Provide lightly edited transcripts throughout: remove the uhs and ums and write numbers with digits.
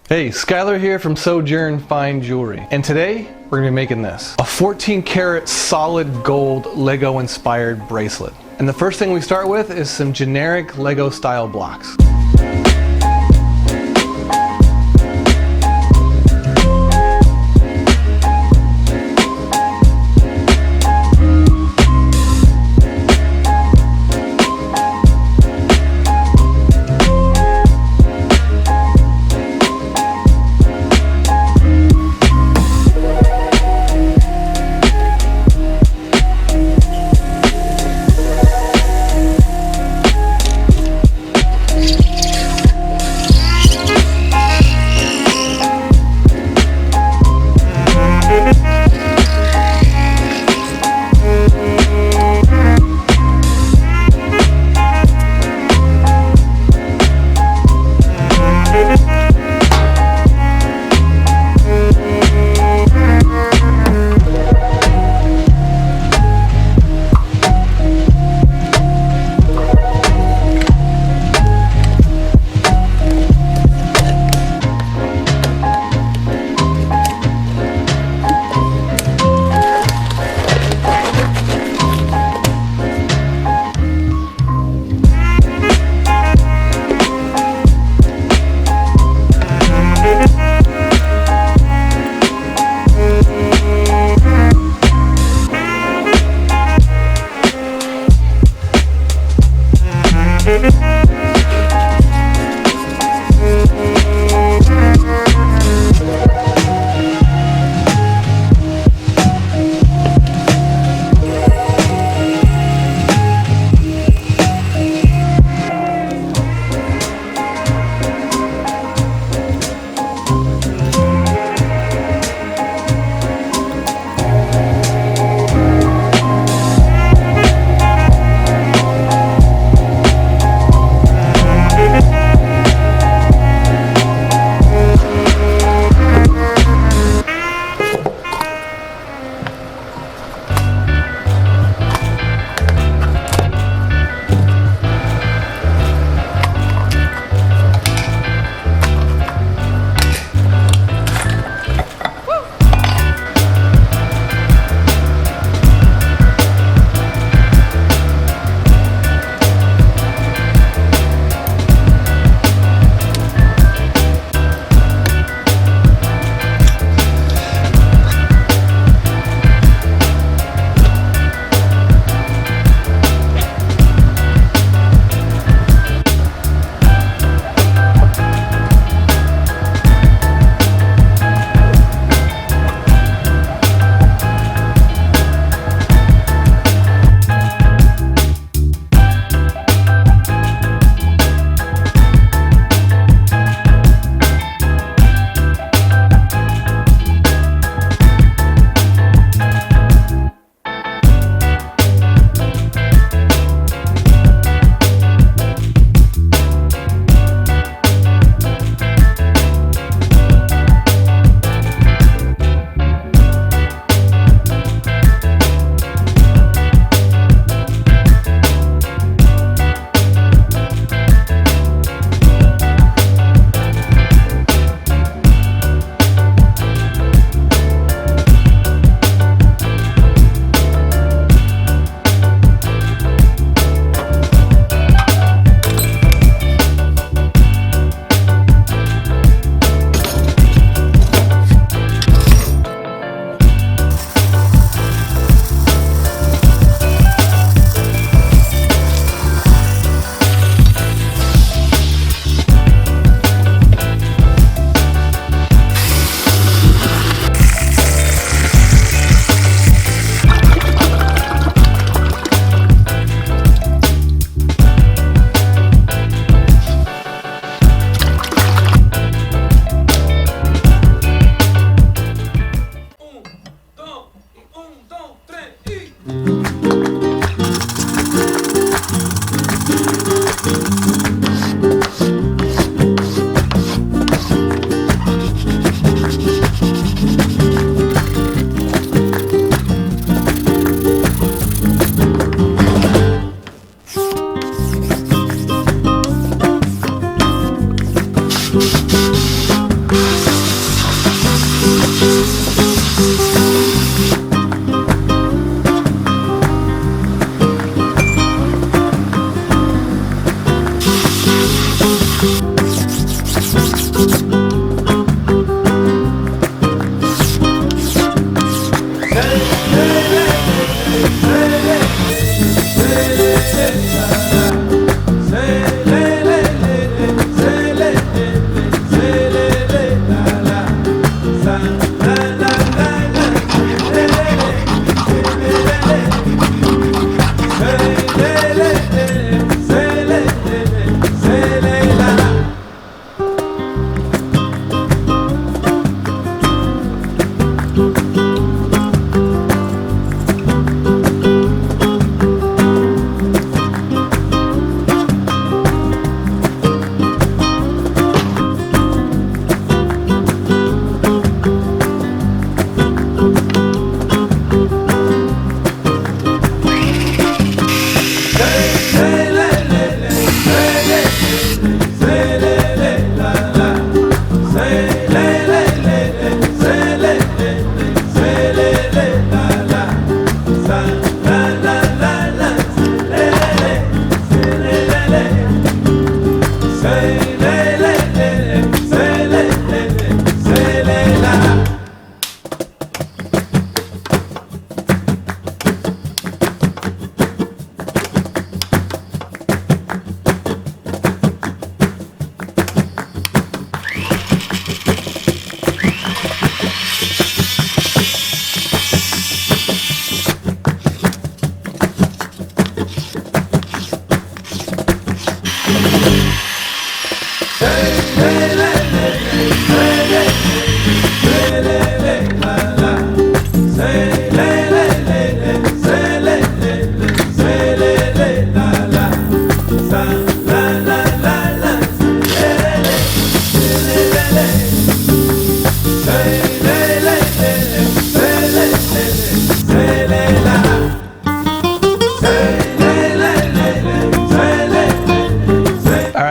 Hey, Skylar here from Sojourn Fine Jewelry, and today we're gonna be making this. A 14 karat solid gold Lego inspired bracelet. And the first thing we start with is some generic Lego style blocks.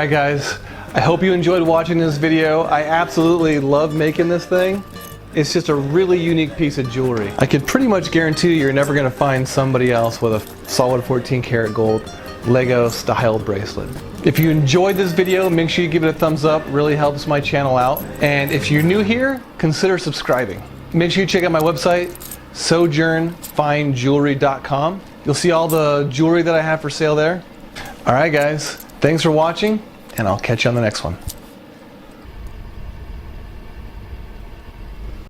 Alright guys, I hope you enjoyed watching this video. I absolutely love making this thing. It's just a really unique piece of jewelry. I could pretty much guarantee you're never going to find somebody else with a solid 14 karat gold Lego style bracelet. If you enjoyed this video, make sure you give it a thumbs up. It really helps my channel out. And if you're new here, consider subscribing. Make sure you check out my website, sojournfinejewelry.com. You'll see all the jewelry that I have for sale there. Alright guys, thanks for watching, and I'll catch you on the next one.